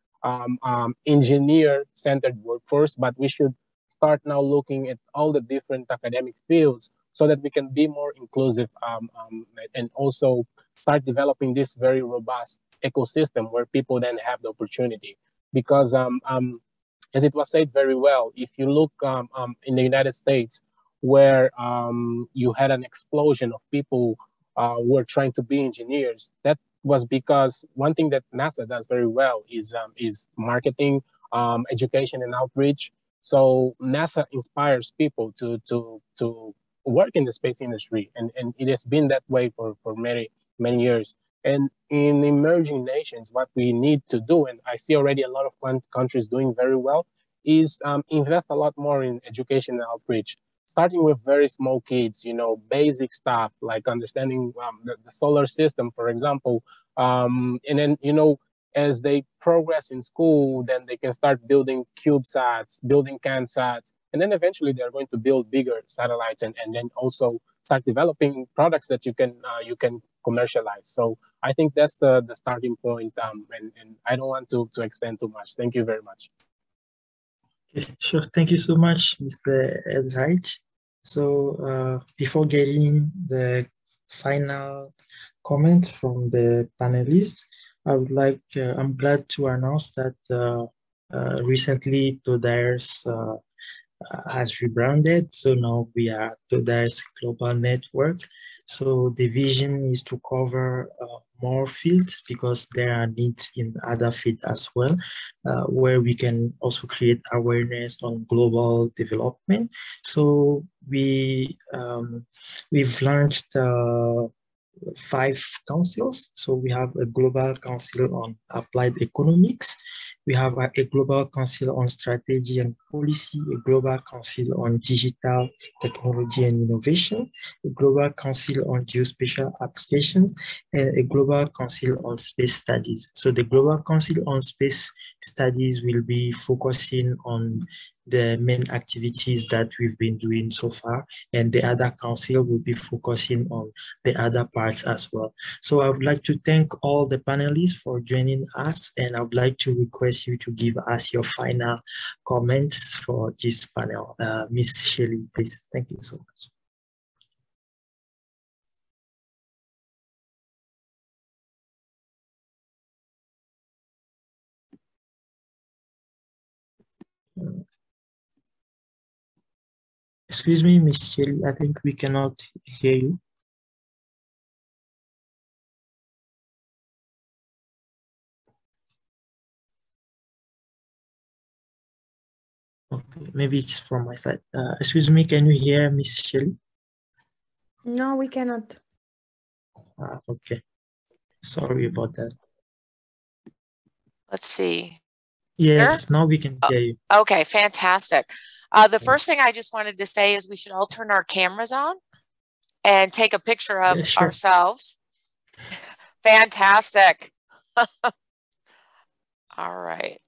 engineer-centered workforce, but we should start now looking at all the different academic fields so that we can be more inclusive and also start developing this very robust ecosystem where people then have the opportunity. Because as it was said very well, if you look in the United States, where you had an explosion of people who are trying to be engineers, that was because one thing that NASA does very well is marketing, education, and outreach. So NASA inspires people to work in the space industry, and it has been that way for many years. And in emerging nations, what we need to do, and I see already a lot of countries doing very well, is invest a lot more in education and outreach, starting with very small kids, you know, basic stuff like understanding the solar system, for example. And then, you know, as they progress in school, then they can start building CubeSats, building CanSats, and then eventually they're going to build bigger satellites and then also start developing products that you can commercialize. So I think that's the starting point, and I don't want to extend too much. Thank you very much. Okay, sure. Thank you so much, Mr. Elreich. So before getting the final comment from the panelists, I would like, I'm glad to announce that recently Tod'Aers has rebranded. So now we are Tod'Aers Global Network. So the vision is to cover more fields, because there are needs in other fields as well, where we can also create awareness on global development. So we've launched 5 councils. So we have a global council on applied economics. We have a global council on strategy and policy, a global council on digital technology and innovation, a global council on geospatial applications, and a global council on space studies. So the global council on space studies will be focusing on the main activities that we've been doing so far, and the other council will be focusing on the other parts as well. So I would like to thank all the panelists for joining us, and I would like to request you to give us your final comments for this panel. Ms. Shelley, please. Thank you so much. Excuse me, Ms. Shelley, I think we cannot hear you. Okay, maybe it's from my side. Excuse me, can you hear Ms. Shelley? No, we cannot. Okay, sorry about that. Let's see. Yes, now we can hear you. Okay, fantastic. The first thing I just wanted to say is we should all turn our cameras on and take a picture of ourselves Fantastic. All right.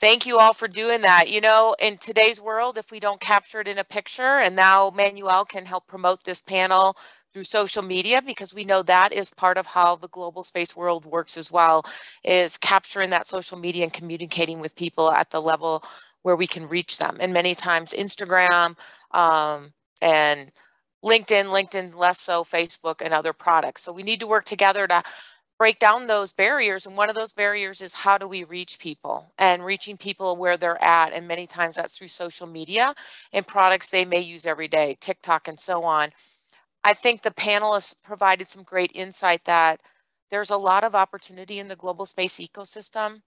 Thank you all for doing that. You know, in today's world, if we don't capture it in a picture, and now Manuel can help promote this panel through social media, because we know that is part of how the global space world works as well, is capturing that social media and communicating with people at the level where we can reach them. And many times Instagram and LinkedIn less so, Facebook and other products. So we need to work together to break down those barriers. And one of those barriers is, how do we reach people, and reaching people where they're at. And many times that's through social media and products they may use every day, TikTok and so on. I think the panelists provided some great insight that there's a lot of opportunity in the global space ecosystem,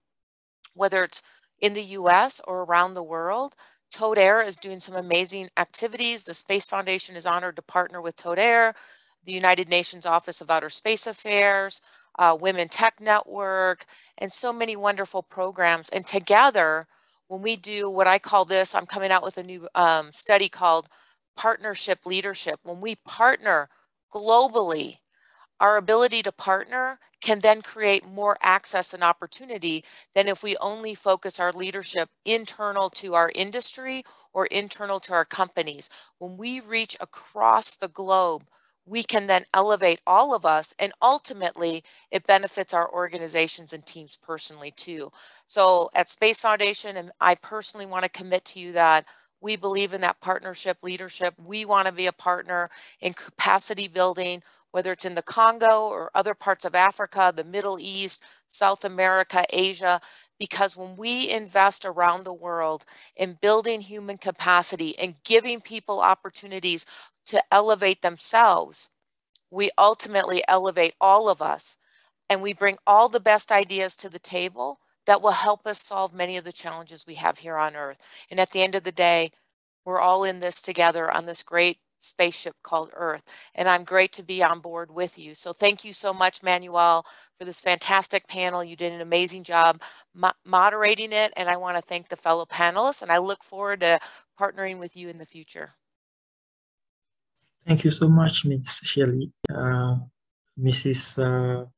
whether it's in the US or around the world. Tod'Aers is doing some amazing activities. The Space Foundation is honored to partner with Tod'Aers, the United Nations Office of Outer Space Affairs, Women Tech Network, and so many wonderful programs. And together, when we do what I call this, I'm coming out with a new study called partnership leadership. When we partner globally, our ability to partner can then create more access and opportunity than if we only focus our leadership internal to our industry or internal to our companies. When we reach across the globe, we can then elevate all of us, and ultimately it benefits our organizations and teams personally too. So at Space Foundation, and I personally want to commit to you that we believe in that partnership leadership. We want to be a partner in capacity building, whether it's in the Congo or other parts of Africa, the Middle East, South America, Asia, because when we invest around the world in building human capacity and giving people opportunities to elevate themselves, we ultimately elevate all of us, and we bring all the best ideas to the table that will help us solve many of the challenges we have here on Earth. And at the end of the day, we're all in this together on this great spaceship called Earth. And I'm great to be on board with you. So thank you so much, Manuel, for this fantastic panel. You did an amazing job moderating it. And I want to thank the fellow panelists, and I look forward to partnering with you in the future. Thank you so much, Ms. Shelley. Mrs.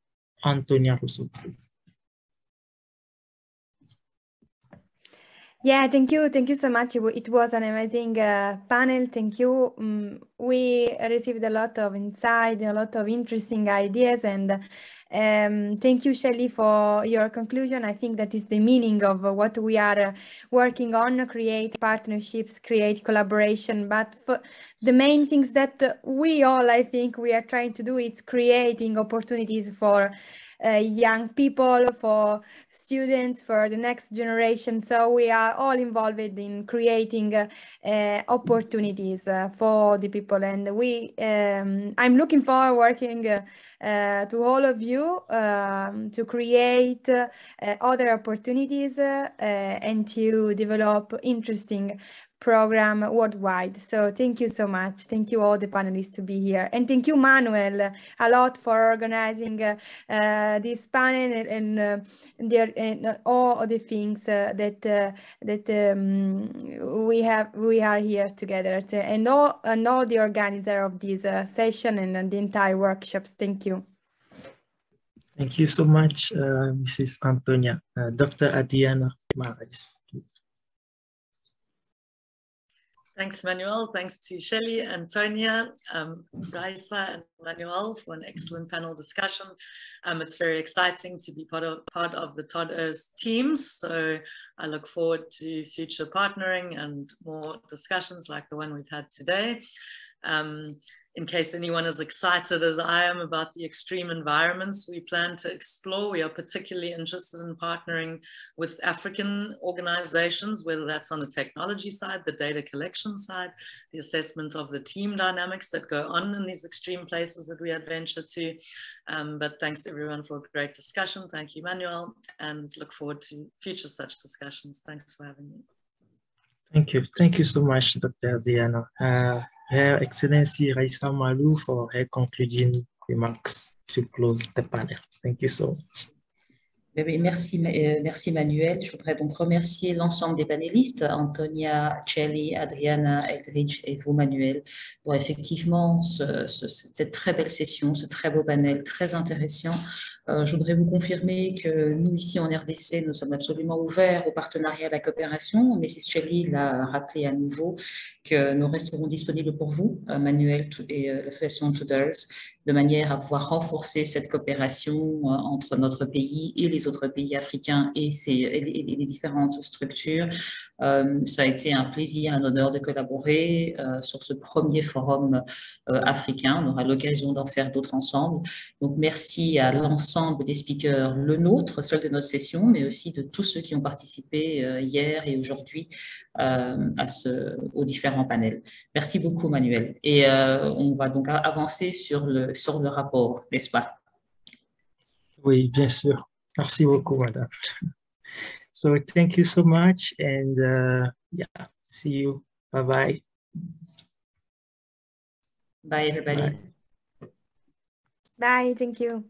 Antonia Rousseau, please. Yeah, thank you. Thank you so much. It was an amazing panel. Thank you. We received a lot of insight, a lot of interesting ideas, and thank you, Shelley, for your conclusion. I think that is the meaning of what we are working on: create partnerships, create collaboration. But for the main things that we all, I think, we are trying to do is creating opportunities for young people, for students, for the next generation. So we are all involved in creating opportunities for the people, and we I'm looking forward working to all of you to create other opportunities and to develop interesting program worldwide. So thank you so much. Thank you all the panelists to be here, and thank you, Manuel, a lot for organizing this panel and all the things that we are here together and all the organizer of this session and the entire workshops. Thank you. Thank you so much, Mrs. Antonia. Dr. Adriana Marais. Thanks, Manuel. Thanks to Shelley, Antonia, Raisa, and Manuel for an excellent panel discussion. It's very exciting to be part of the Tod'Aers teams. So I look forward to future partnering and more discussions like the one we've had today. In case anyone is excited as I am about the extreme environments we plan to explore, we are particularly interested in partnering with African organizations, whether that's on the technology side, the data collection side, the assessment of the team dynamics that go on in these extreme places that we adventure to. But thanks everyone for a great discussion. Thank you, Manuel, and look forward to future such discussions. Thanks for having me. Thank you. Thank you so much, Dr. Diana. Her Excellency Raisa Malou for her concluding remarks to close the panel. Thank you so much. Merci, merci Manuel. Je voudrais donc remercier l'ensemble des panélistes, Antonia, Chelly, Adriana, Eldridge et vous Manuel, pour effectivement cette très belle session, ce très beau panel, très intéressant. Je voudrais vous confirmer que nous, ici en RDC, nous sommes absolument ouverts au partenariat, à la coopération. Mais Mrs. Chelly l'a rappelé à nouveau que nous resterons disponibles pour vous, Manuel et l'association Tod'Aers, de manière à pouvoir renforcer cette coopération entre notre pays et les autres pays africains et les différentes structures. Ça a été un plaisir, un honneur de collaborer sur ce premier forum africain. On aura l'occasion d'en faire d'autres ensemble. Donc, merci à l'ensemble des speakers, le nôtre, celle de notre session, mais aussi de tous ceux qui ont participé hier et aujourd'hui aux différents panels. Merci beaucoup, Manuel. Et on va donc avancer sur le rapport, n'est-ce pas? Oui, bien sûr. Merci beaucoup, madame. So thank you so much, and yeah, see you. Bye-bye. Bye, everybody. Bye. Bye, thank you.